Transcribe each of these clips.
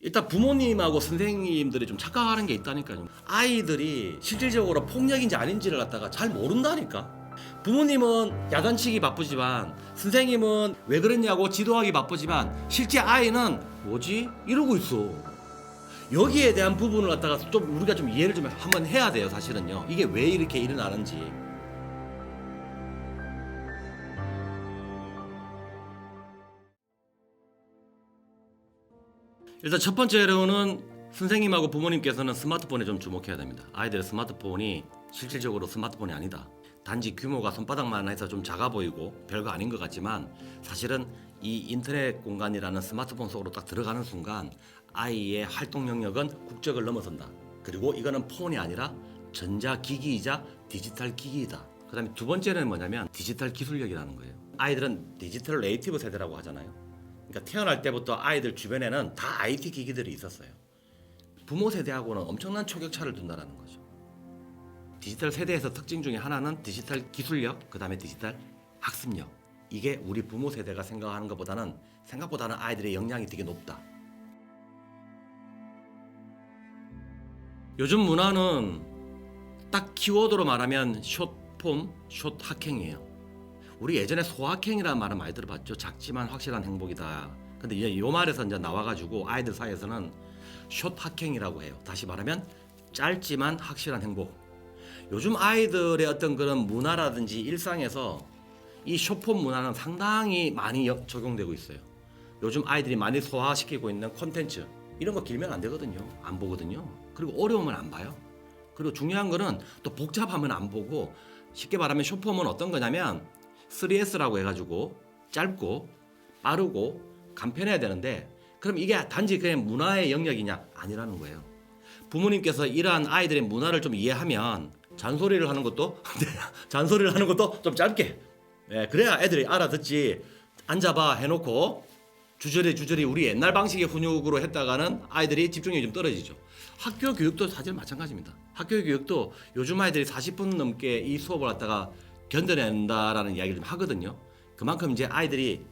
일단 부모님하고 선생님들이 좀 착각하는 게 있다니까요. 아이들이 실질적으로 폭력인지 아닌지를 갖다가 잘 모른다니까. 부모님은 야단치기 바쁘지만 선생님은 왜 그랬냐고 지도하기 바쁘지만 실제 아이는 뭐지? 이러고 있어. 여기에 대한 부분을 갖다가 좀 우리가 좀 이해를 좀 한번 해야 돼요. 사실은요. 이게 왜 이렇게 일어나는지. 일단 첫 번째로는 선생님하고 부모님께서는 스마트폰에 좀 주목해야 됩니다. 아이들의 스마트폰이 실질적으로 스마트폰이 아니다. 단지 규모가 손바닥만 해서 좀 작아 보이고 별거 아닌 것 같지만 사실은 이 인터넷 공간이라는 스마트폰 속으로 딱 들어가는 순간 아이의 활동 영역은 국적을 넘어선다. 그리고 이거는 폰이 아니라 전자기기이자 디지털 기기이다. 그 다음에 두 번째는 뭐냐면 디지털 기술력이라는 거예요. 아이들은 디지털 네이티브 세대라고 하잖아요. 그러니까 태어날 때부터 아이들 주변에는 다 IT 기기들이 있었어요. 부모 세대하고는 엄청난 초격차를 둔다는 거죠. 디지털 세대에서 특징 중에 하나는 디지털 기술력, 그 다음에 디지털 학습력. 이게 우리 부모 세대가 생각하는 것보다는 생각보다는 아이들의 역량이 되게 높다. 요즘 문화는 딱 키워드로 말하면 숏폼, 숏학행이에요. 우리 예전에 소확행이라는 말은 많이 들어봤죠. 작지만 확실한 행복이다. 근데 이제 이 말에서 이제 나와가지고 아이들 사이에서는 숏학행이라고 해요. 다시 말하면 짧지만 확실한 행복. 요즘 아이들의 어떤 그런 문화라든지 일상에서 이 숏폼 문화는 상당히 많이 적용되고 있어요. 요즘 아이들이 많이 소화시키고 있는 콘텐츠 이런 거 길면 안 되거든요. 안 보거든요. 그리고 어려우면 안 봐요. 그리고 중요한 거는 또 복잡하면 안 보고 쉽게 말하면 숏폼은 어떤 거냐면 3S라고 해가지고 짧고 빠르고 간편해야 되는데 그럼 이게 단지 그냥 문화의 영역이냐? 아니라는 거예요. 부모님께서 이러한 아이들의 문화를 좀 이해하면 잔소리를 하는 것도 좀 짧게 그래야 애들이 알아듣지. 앉아봐 해놓고 주저리 우리 옛날 방식의 훈육으로 했다가는 아이들이 집중력이 좀 떨어지죠. 학교 교육도 사실 마찬가지입니다. 학교 교육도 요즘 아이들이 40분 넘게 이 수업을 갖다가 견뎌낸다라는 이야기를 좀 하거든요. 그만큼 이제 아이들이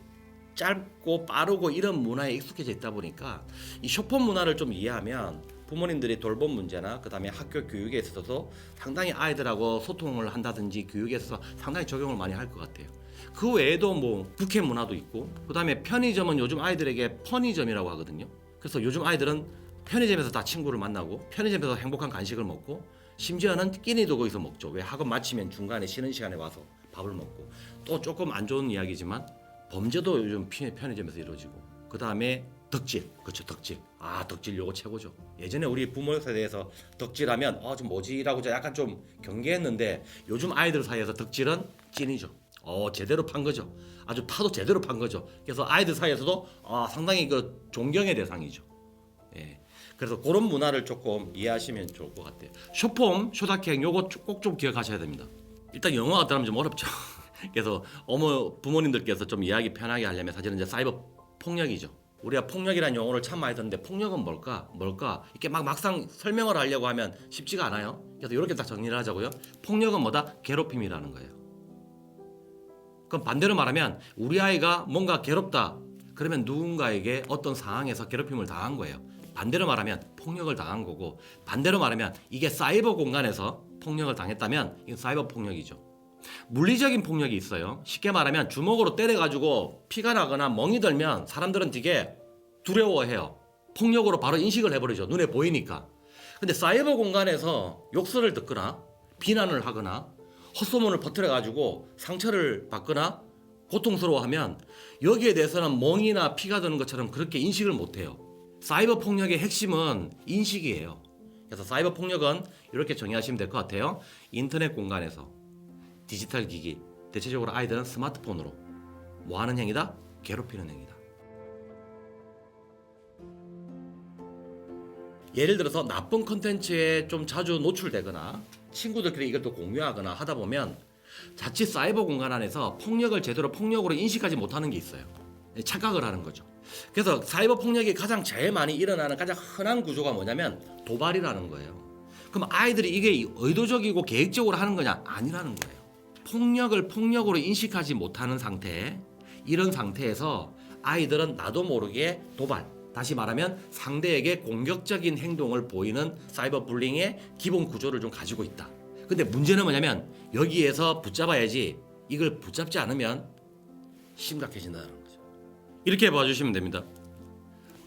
짧고 빠르고 이런 문화에 익숙해져 있다 보니까 이 숏폼 문화를 좀 이해하면 부모님들이 돌봄 문제나 그 다음에 학교 교육에 있어서 상당히 아이들하고 소통을 한다든지 교육에 있어서 상당히 적용을 많이 할 것 같아요. 그 외에도 뭐 국회 문화도 있고 그 다음에 편의점은 요즘 아이들에게 퍼니점이라고 하거든요. 그래서 요즘 아이들은 편의점에서 다 친구를 만나고 편의점에서 행복한 간식을 먹고 심지어는 끼니도 거기서 먹죠. 왜 학원 마치면 중간에 쉬는 시간에 와서 밥을 먹고 또 조금 안 좋은 이야기지만 범죄도 요즘 편의점에서 이루어지고 그 다음에 덕질, 그렇죠. 덕질 요거 최고죠. 예전에 우리 부모 세대에서 덕질하면 좀 뭐지라고 약간 좀 경계했는데 요즘 아이들 사이에서 덕질은 찐이죠. 제대로 판 거죠. 아주 파도 제대로 판 거죠. 그래서 아이들 사이에서도 상당히 그 존경의 대상이죠. 예. 그래서 그런 문화를 조금 이해하시면 좋을 것 같아요. 숏폼, 숏학행 요거 꼭 좀 기억하셔야 됩니다. 일단 영어가 들어가면 좀 어렵죠. 그래서 부모님들께서 좀 이해하기 편하게 하려면 사실은 이제 사이버 폭력이죠. 우리가 폭력이라는 용어를 참 많이 듣는데 폭력은 뭘까? 이렇게 막상 설명을 하려고 하면 쉽지가 않아요. 그래서 이렇게 딱 정리를 하자고요. 폭력은 뭐다? 괴롭힘이라는 거예요. 그럼 반대로 말하면 우리 아이가 뭔가 괴롭다. 그러면 누군가에게 어떤 상황에서 괴롭힘을 당한 거예요. 반대로 말하면 폭력을 당한 거고 반대로 말하면 이게 사이버 공간에서 폭력을 당했다면 이건 사이버 폭력이죠. 물리적인 폭력이 있어요. 쉽게 말하면 주먹으로 때려가지고 피가 나거나 멍이 들면 사람들은 되게 두려워해요. 폭력으로 바로 인식을 해버리죠. 눈에 보이니까. 근데 사이버 공간에서 욕설을 듣거나 비난을 하거나 헛소문을 퍼뜨려가지고 상처를 받거나 고통스러워하면 여기에 대해서는 멍이나 피가 드는 것처럼 그렇게 인식을 못해요. 사이버 폭력의 핵심은 인식이에요. 그래서 사이버 폭력은 이렇게 정의하시면 될 것 같아요. 인터넷 공간에서 디지털 기기, 대체적으로 아이들은 스마트폰으로 뭐 하는 행위다? 괴롭히는 행위다. 예를 들어서 나쁜 컨텐츠에 좀 자주 노출되거나 친구들끼리 이걸 또 공유하거나 하다 보면 자칫 사이버 공간 안에서 폭력을 제대로 폭력으로 인식하지 못하는 게 있어요. 착각을 하는 거죠. 그래서 사이버 폭력이 가장 제일 많이 일어나는 가장 흔한 구조가 뭐냐면 도발이라는 거예요. 그럼 아이들이 이게 의도적이고 계획적으로 하는 거냐? 아니라는 거예요. 폭력을 폭력으로 인식하지 못하는 상태, 이런 상태에서 아이들은 나도 모르게 도발, 다시 말하면 상대에게 공격적인 행동을 보이는 사이버 불링의 기본 구조를 좀 가지고 있다. 근데 문제는 뭐냐면 여기에서 붙잡아야지 이걸 붙잡지 않으면 심각해진다는 거죠. 이렇게 봐주시면 됩니다.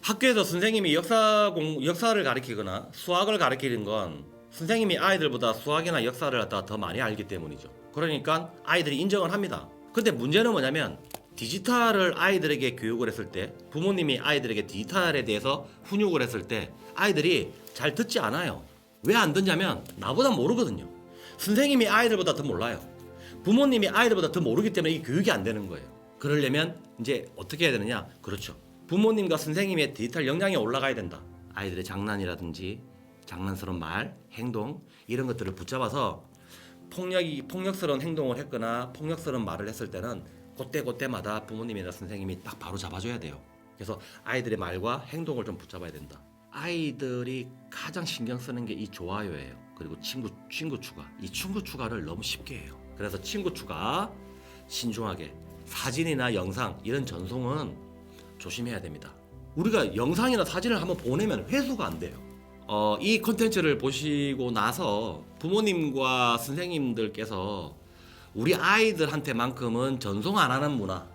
학교에서 선생님이 역사를 가르치거나 수학을 가르치는 건 선생님이 아이들보다 수학이나 역사를 갖다 더 많이 알기 때문이죠. 그러니까 아이들이 인정을 합니다. 근데 문제는 뭐냐면 디지털을 아이들에게 교육을 했을 때 부모님이 아이들에게 디지털에 대해서 훈육을 했을 때 아이들이 잘 듣지 않아요. 왜 안 듣냐면 나보다 모르거든요. 선생님이 아이들보다 더 몰라요. 부모님이 아이들보다 더 모르기 때문에 이 교육이 안 되는 거예요. 그러려면 이제 어떻게 해야 되느냐? 그렇죠. 부모님과 선생님의 디지털 역량이 올라가야 된다. 아이들의 장난이라든지 장난스러운 말, 행동 이런 것들을 붙잡아서 폭력스러운 행동을 했거나 폭력스러운 말을 했을 때는 그때마다 부모님이나 선생님이 딱 바로 잡아줘야 돼요. 그래서 아이들의 말과 행동을 좀 붙잡아야 된다. 아이들이 가장 신경 쓰는 게 이 좋아요예요. 그리고 친구 추가. 이 친구 추가를 너무 쉽게 해요. 그래서 친구 추가 신중하게 사진이나 영상 이런 전송은 조심해야 됩니다. 우리가 영상이나 사진을 한번 보내면 회수가 안 돼요. 이 콘텐츠를 보시고 나서 부모님과 선생님들께서 우리 아이들한테만큼은 전송 안 하는 문화,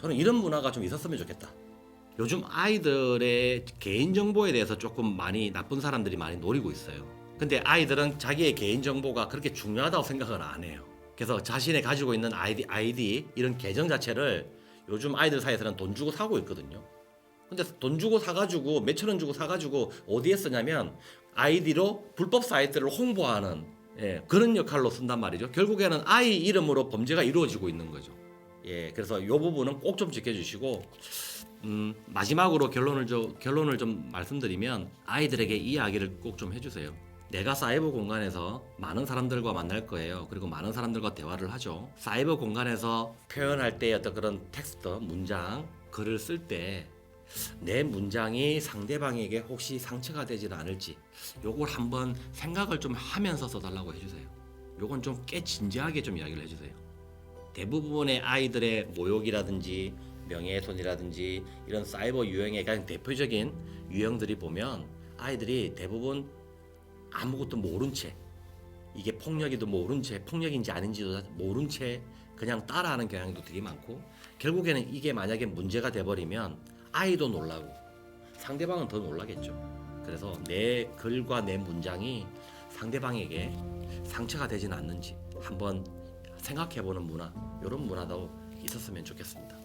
저는 이런 문화가 좀 있었으면 좋겠다. 요즘 아이들의 개인정보에 대해서 조금 많이 나쁜 사람들이 많이 노리고 있어요. 근데 아이들은 자기의 개인정보가 그렇게 중요하다고 생각을 안 해요. 그래서 자신이 가지고 있는 아이디 이런 계정 자체를 요즘 아이들 사이에서는 돈 주고 사고 있거든요. 근데 돈 주고 사가지고 몇천 원 주고 사가지고 어디에 쓰냐면 아이디로 불법 사이트를 홍보하는 그런 역할로 쓴단 말이죠. 결국에는 아이 이름으로 범죄가 이루어지고 있는 거죠. 그래서 이 부분은 꼭 좀 지켜주시고 마지막으로 결론을 좀 말씀드리면 아이들에게 이 이야기를 꼭 좀 해주세요. 내가 사이버 공간에서 많은 사람들과 만날 거예요. 그리고 많은 사람들과 대화를 하죠. 사이버 공간에서 표현할 때 어떤 그런 텍스트, 문장, 글을 쓸 때 내 문장이 상대방에게 혹시 상처가 되지는 않을지 요걸 한번 생각을 좀 하면서 써달라고 해주세요. 요건 좀 꽤 진지하게 좀 이야기를 해주세요. 대부분의 아이들의 모욕이라든지 명예훼손이라든지 이런 사이버 유형의 가장 대표적인 유형들이 보면 아이들이 대부분 아무것도 모른 채 이게 폭력인지 아닌지도 모른 채 그냥 따라하는 경향도 되게 많고 결국에는 이게 만약에 문제가 돼버리면 아이도 놀라고 상대방은 더 놀라겠죠. 그래서 내 글과 내 문장이 상대방에게 상처가 되지는 않는지 한번 생각해보는 문화, 이런 문화도 있었으면 좋겠습니다.